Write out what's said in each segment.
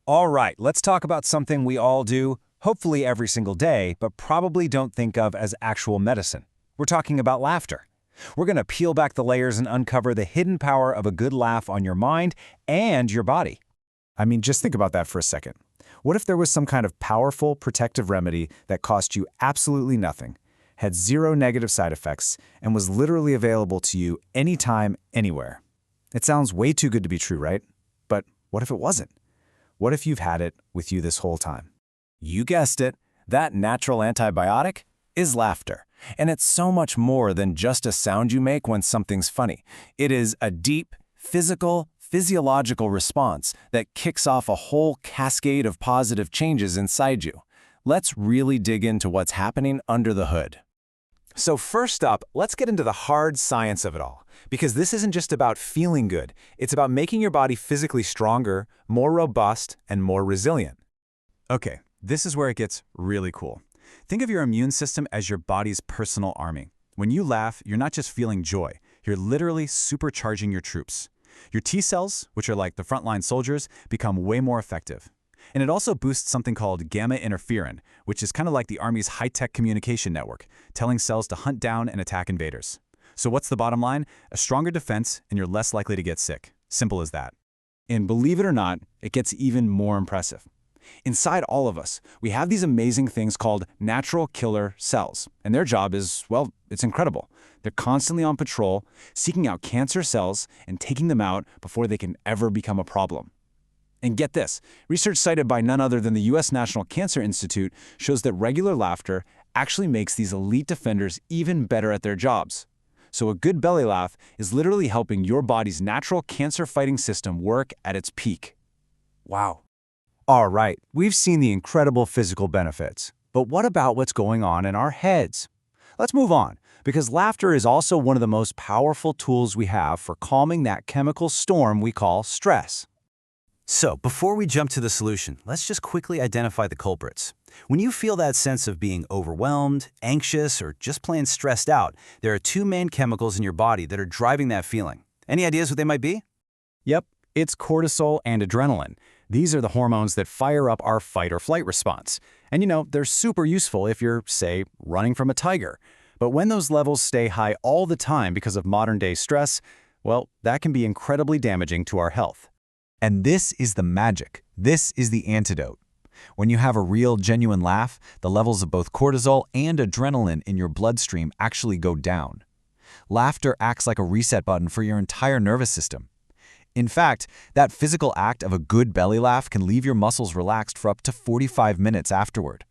All right, let's talk about something we all do, hopefully every single day, but probably don't think of as actual medicine. We're talking about laughter. We're going to peel back the layers and uncover the hidden power of a good laugh on your mind and your body. I mean, just think about that for a second. What if there was some kind of powerful, protective remedy that cost you absolutely nothing, had zero negative side effects, and was literally available to you anytime, anywhere? It sounds way too good to be true, right? But what if it wasn't? What if you've had it with you this whole time? You guessed it, that natural antibiotic is laughter. And it's so much more than just a sound you make when something's funny. It is a deep, physiological response that kicks off a whole cascade of positive changes inside you. Let's really dig into what's happening under the hood. So first up, let's get into the hard science of it all. Because this isn't just about feeling good, it's about making your body physically stronger, more robust, and more resilient. Okay, this is where it gets really cool. Think of your immune system as your body's personal army. When you laugh, you're not just feeling joy, you're literally supercharging your troops. Your T cells, which are like the frontline soldiers, become way more effective. And it also boosts something called gamma interferon, which is kind of like the Army's high-tech communication network, telling cells to hunt down and attack invaders. So what's the bottom line? A stronger defense, and you're less likely to get sick. Simple as that. And believe it or not, it gets even more impressive. Inside all of us, we have these amazing things called natural killer cells, and their job is, well, it's incredible. They're constantly on patrol, seeking out cancer cells and taking them out before they can ever become a problem. And get this, research cited by none other than the U.S. National Cancer Institute shows that regular laughter actually makes these elite defenders even better at their jobs. So a good belly laugh is literally helping your body's natural cancer-fighting system work at its peak. Wow. All right, we've seen the incredible physical benefits, but what about what's going on in our heads? Let's move on, because laughter is also one of the most powerful tools we have for calming that chemical storm we call stress. So, before we jump to the solution, let's just quickly identify the culprits. When you feel that sense of being overwhelmed, anxious, or just plain stressed out, there are two main chemicals in your body that are driving that feeling. Any ideas what they might be? Yep, it's cortisol and adrenaline. These are the hormones that fire up our fight or flight response. And they're super useful if you're, say, running from a tiger. But when those levels stay high all the time because of modern-day stress, well, that can be incredibly damaging to our health. And this is the magic. This is the antidote. When you have a real, genuine laugh, the levels of both cortisol and adrenaline in your bloodstream actually go down. Laughter acts like a reset button for your entire nervous system. In fact, that physical act of a good belly laugh can leave your muscles relaxed for up to 45 minutes afterward.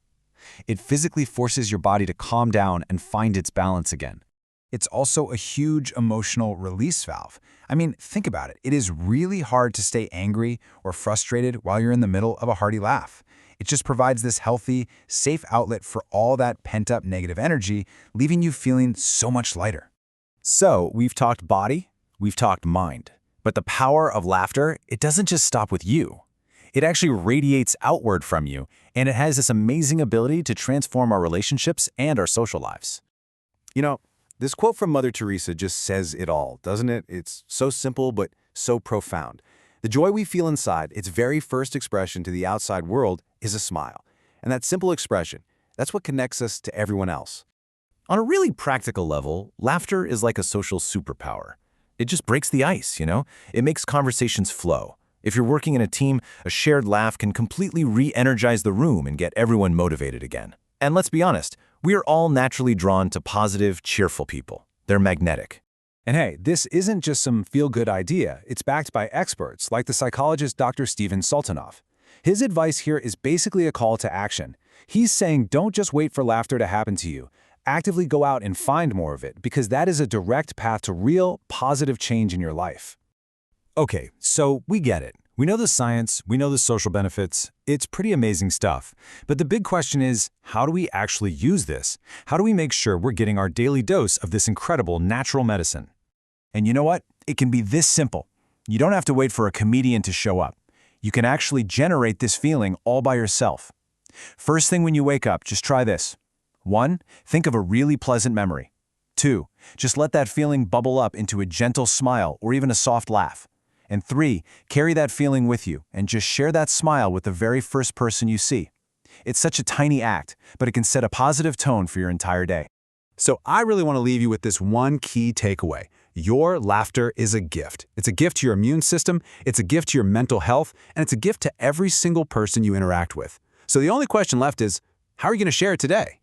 It physically forces your body to calm down and find its balance again. It's also a huge emotional release valve. I mean, think about it. It is really hard to stay angry or frustrated while you're in the middle of a hearty laugh. It just provides this healthy, safe outlet for all that pent-up negative energy, leaving you feeling so much lighter. So, we've talked body, we've talked mind. But the power of laughter, it doesn't just stop with you. It actually radiates outward from you, and it has this amazing ability to transform our relationships and our social lives. This quote from Mother Teresa just says it all, doesn't it? It's so simple, but so profound. The joy we feel inside, its very first expression to the outside world, is a smile. And that simple expression, that's what connects us to everyone else. On a really practical level, laughter is like a social superpower. It just breaks the ice, It makes conversations flow. If you're working in a team, a shared laugh can completely re-energize the room and get everyone motivated again. And let's be honest, we are all naturally drawn to positive, cheerful people. They're magnetic. And hey, this isn't just some feel-good idea. It's backed by experts like the psychologist Dr. Steven Sultanoff. His advice here is basically a call to action. He's saying don't just wait for laughter to happen to you. Actively go out and find more of it, because that is a direct path to real, positive change in your life. Okay, so we get it. We know the science, we know the social benefits. It's pretty amazing stuff. But the big question is, how do we actually use this? How do we make sure we're getting our daily dose of this incredible natural medicine? And you know what? It can be this simple. You don't have to wait for a comedian to show up. You can actually generate this feeling all by yourself. First thing when you wake up, just try this. 1. Think of a really pleasant memory. 2. Just let that feeling bubble up into a gentle smile or even a soft laugh. And 3, carry that feeling with you and just share that smile with the very first person you see. It's such a tiny act, but it can set a positive tone for your entire day. So I really want to leave you with this one key takeaway. Your laughter is a gift. It's a gift to your immune system, it's a gift to your mental health, and it's a gift to every single person you interact with. So the only question left is, how are you going to share it today?